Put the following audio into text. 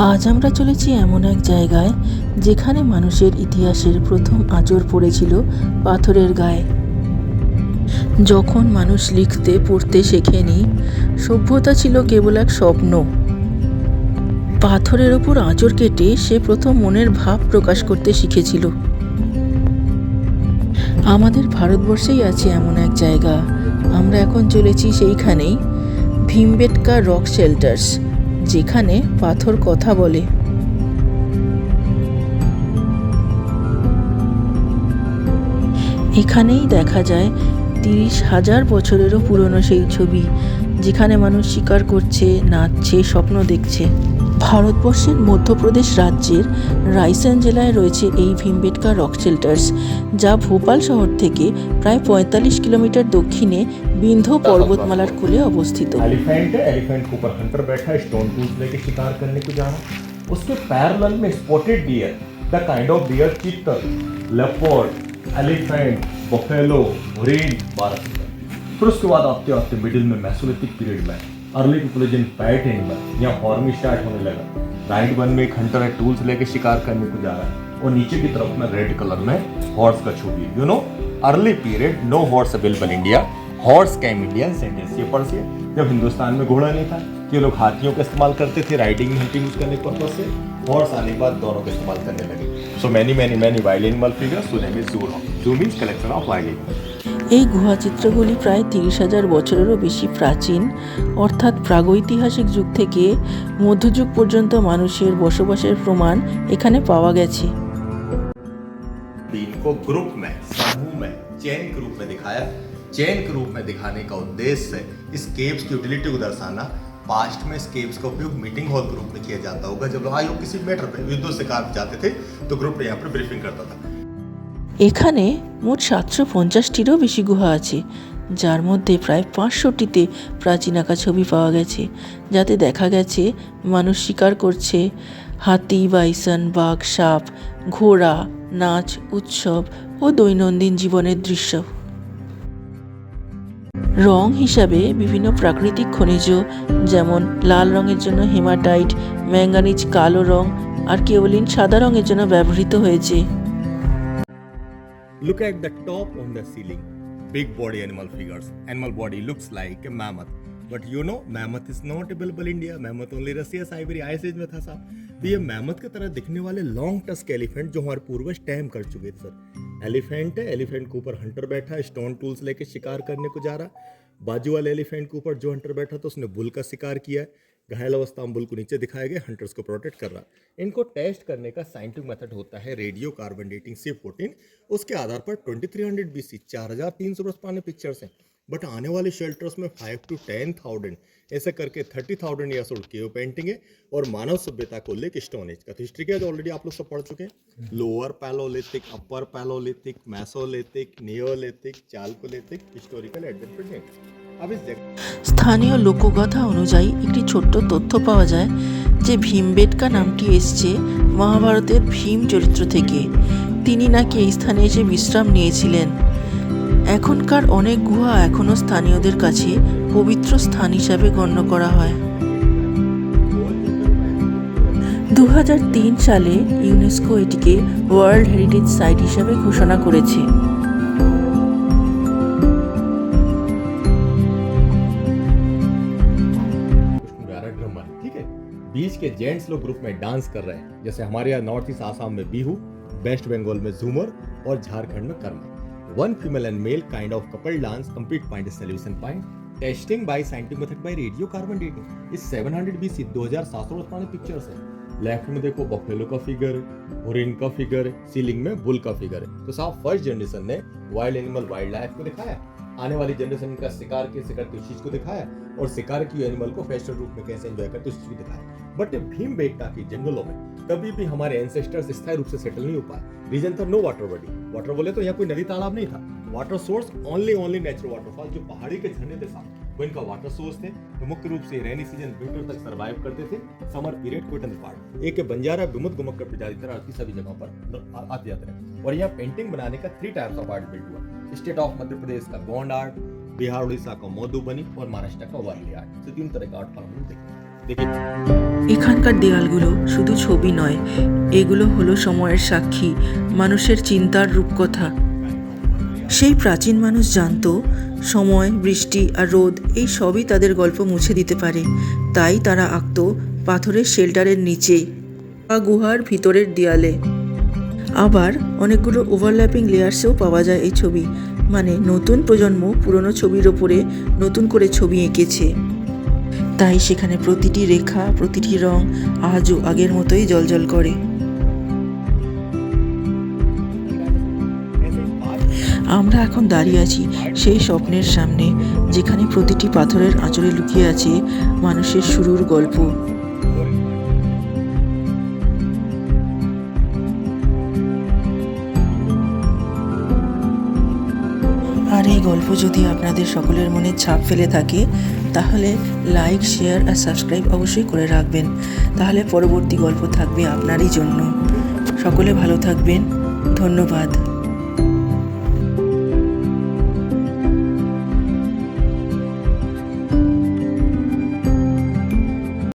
আজ আমরা চলেছি এমন এক জায়গায় যেখানে মানুষের ইতিহাসের প্রথম আঁচড় পড়েছিল পাথরের গায়ে। যখন মানুষ লিখতে পড়তে শেখেনি, সভ্যতা ছিল কেবল এক স্বপ্ন। পাথরের ওপর আঁচড় কেটে সে প্রথম মনের ভাব প্রকাশ করতে শিখেছিল। আমাদের ভারতবর্ষেই আছে এমন এক জায়গা। আমরা এখন চলেছি সেইখানেই, ভীমবেটকা রক শেল্টার্স, যেখানে পাথর কথা বলে। এখানেই দেখা যায় 30,000 বছরেরও পুরনো সেই ছবি, যেখানে মানুষ শিকার করছে, নাচছে, স্বপ্ন দেখছে। ভারতবর্ষের মধ্যপ্রদেশ রাজ্যের রায়সেন জেলায় রয়েছে এই ভীমবেটকা রক শেল্টার্স, যা ভোপাল শহর থেকে প্রায় 45 কিলোমিটার দক্ষিণে বিন্ধ্য পর্বতমালার কোলে অবস্থিত। एलिफेंट है, एलिफेंट के ऊपर हंटर बैठा है, स्टोन टूल्स लेके शिकार करने को जाना। उसके पैरेलल में spotted deer, the kind of dear चीतल, लेपर्ड, एलिफेंट, बफेलो, हरिन, बारहसिंगा। फिर उसके बाद आते आते मिडिल में मेसोलिथिक पीरियड में अर्ली पॉपुलेशन पैट एनिमल यहाँ हॉर्मी स्टार्ट होने लगा। राइट वन में एक हंटर है, टूल्स लेके शिकार करने को जा रहा है, और नीचे की तरफ में रेड कलर में हॉर्स का छवि। You know early period, no horse available India, horse came Indian sentence. ये पढ़िए, जब हिंदुस्तान में घोड़ा नहीं था, ये लोग हाथियों का इस्तेमाल करते थे राइडिंग हंटिंग यूज करने के पर्पज से। हॉर्स आने के बाद दोनों का इस्तेमाल करने लगे। So many many many wild animal figures, so name is जू। जू means collection of wild animal. এই গুহাচিত্রগুলি প্রায় 30,000 বছরেরও বেশি প্রাচীন, অর্থাৎ প্রাগৈতিহাসিক যুগ থেকে মধ্যযুগ পর্যন্ত মানুষের বসবাসের প্রমাণ এখানে পাওয়া গেছে। इनको ग्रुप में, समूह में, चेन के रूप में दिखाया। चेन के रूप में दिखाने का उद्देश्य है इस केव्स की यूटिलिटी को दर्शाना। पास्ट में इस केव्स का उपयोग मीटिंग हॉल के रूप में किया जाता होगा। जब लोग आयोग किसी मैटर पे युद्धों से कार जाते थे तो ग्रुप यहाँ पर ब्रीफिंग करता था। এখানে মোট 750টিরও বেশি গুহা আছে, যার মধ্যে প্রায় 500টিতে প্রাচীন আঁকা ছবি পাওয়া গেছে, যাতে দেখা গেছে মানুষ শিকার করছে, হাতি, বাইসন, বাঘ, সাপ, ঘোড়া, নাচ, উৎসব ও দৈনন্দিন জীবনের দৃশ্য। রং হিসাবে বিভিন্ন প্রাকৃতিক খনিজ, যেমন লাল রঙের জন্য হেমাটাইট, ম্যাঙ্গানিজ কালো রং আর কেওলিন সাদা রঙের জন্য ব্যবহৃত হয়েছে। Look at the top on the ceiling. Big body animal figures. Animal body looks like a mammoth. But you know, mammoth is not available in India. Mammoth only Russia, Siberia, Ice Age में था साहब। तो ये mammoth की तरह दिखने वाले long tusk elephant जो हमारे पूर्वज टैम कर चुके थे सर। एलिफेंट है, एलिफेंट के ऊपर हंटर बैठा है, स्टोन टूल्स लेके शिकार करने को जा रहा। बाजू वाले एलिफेंट के ऊपर जो हंटर बैठा था उसने बुल का शिकार किया है। घायल अवस्था में बुल को नीचे दिखाया गया, हंटर्स को प्रोटेक्ट कर रहा। इनको टेस्ट करने का साइंटिफिक मेथड होता है रेडियो कार्बन डेटिंग C14। उसके आधार पर 2300 BC 4300 वर्ष पुराने पिक्चर्स हैं। बट आने वाले शेल्टर्स में 5 to 10,000 ऐसे करके 30,000 ईयर्स ओल्ड केव पेंटिंग है। और मानव सभ्यता को लेकर स्टोन एज का हिस्ट्री का ऑलरेडी आप लोग सब पढ़ चुके हैं। Lower palaeolithic, upper palaeolithic, mesolithic, neolithic, chalcolithic, historical advent present. अब इस স্থানীয় লোকগাথা অনুযায়ী একটি ছোট্ট তথ্য পাওয়া যায় যে ভীমবেটকা নামটি এসছে মহাভারতের ভীম চরিত্র থেকে। তিনি নাকি এই স্থানে এসে বিশ্রাম নিয়েছিলেন। এখনকার অনেক গুহা এখনও স্থানীয়দের কাছে পবিত্র স্থান হিসাবে গণ্য করা হয়। 2003 সালে ইউনেস্কো এটিকে ওয়ার্ল্ড হেরিটেজ সাইট হিসাবে ঘোষণা করেছে। ठीक है, बीच के जेंट्स लोग ग्रुप में डांस कर रहे हैं, जैसे हमारे यहाँ नॉर्थ ईस्ट आसाम में बिहू, वेस्ट बंगाल में झूमर और झारखंड में Karma. One female and male kind of couple dance complete point is solution point. Testing by scientific method by radio carbon dating. इस 700 BC 2700 वर्ष पुराने पिक्चर्स है। लेफ्ट में देखो बफेलो का फिगर, हरिन का फिगर, सीलिंग में बुल का फिगर है। तो साहब फर्स्ट जनरेशन ने वाइल्ड एनिमल वाइल्ड लाइफ को दिखाया, आने वाली जनरेशन का शिकार कैसे करते उस चीज को दिखाया, और शिकार की एनिमल को फेस्टिवल रूप में कैसे एंजॉय करते उस चीज को दिखाया। बट भीमबेटका की जंगलों में कभी भी हमारे एंसेस्टर्स स्थायी रूप से सेटल नहीं हो पाए। रीजन था नो वाटर बॉडी। वाटर बोले तो यहाँ कोई नदी तालाब नहीं था। Water source only natural waterfall, जो पहाड़ी के झरने थे साहब, वो इनका वाटर सोर्स थे। तो मुख्य रूप से रेनी सीजन विंटर तक सर्वाइव करते थे। समर पीरियड कोटन पार्ट एक बंजारा विमुक्त गुमक्कर प्रजाति तरह की सभी जगहों पर आते जाते रहे। और यहाँ पेंटिंग बनाने का 3 टाइप्स ऑफ आर्ट बिल्ड हुआ। स्टेट ऑफ मध्य प्रदेश का गोंड आर्ट, बिहार उड़ीसा का मधुबनी और महाराष्ट्र का वारली आर्ट। तो 3 तरह का आर्ट फॉर्म हम देखते हैं। देखिए এখানকার দেয়ালগুলো শুধু ছবি নয়, এগুলো হলো সময়ের সাক্ষী, মানুষের চিন্তার রূপকথা। সেই প্রাচীন মানুষ জানতো সময়, বৃষ্টি আর রোদ এই সবই তাদের গল্প মুছে দিতে পারে। তাই তারা আঁকতো পাথরের শেল্টারের নিচে বা গুহার ভিতরের দেয়ালে। আবার অনেকগুলো ওভারল্যাপিং লেয়ার্সেও পাওয়া যায় এই ছবি, মানে নতুন প্রজন্ম পুরনো ছবির ওপরে নতুন করে ছবি এঁকেছে। তাই সেখানে প্রতিটি রেখা, প্রতিটি রং আজও আগের মতোই জ্বলজ্বল করে। আমরা এখন দাঁড়িয়ে আছি সেই স্বপ্নের সামনে, যেখানে প্রতিটি পাথরের আঁচড়ে লুকিয়ে আছে মানুষের শুরুর গল্প। আর এই গল্প যদি আপনাদের সকলের মনে ছাপ ফেলে থাকে, তাহলে লাইক, শেয়ার আর সাবস্ক্রাইব অবশ্যই করে রাখবেন। তাহলে পরবর্তী গল্প থাকবে আপনারই জন্য। সকলে ভালো থাকবেন। ধন্যবাদ।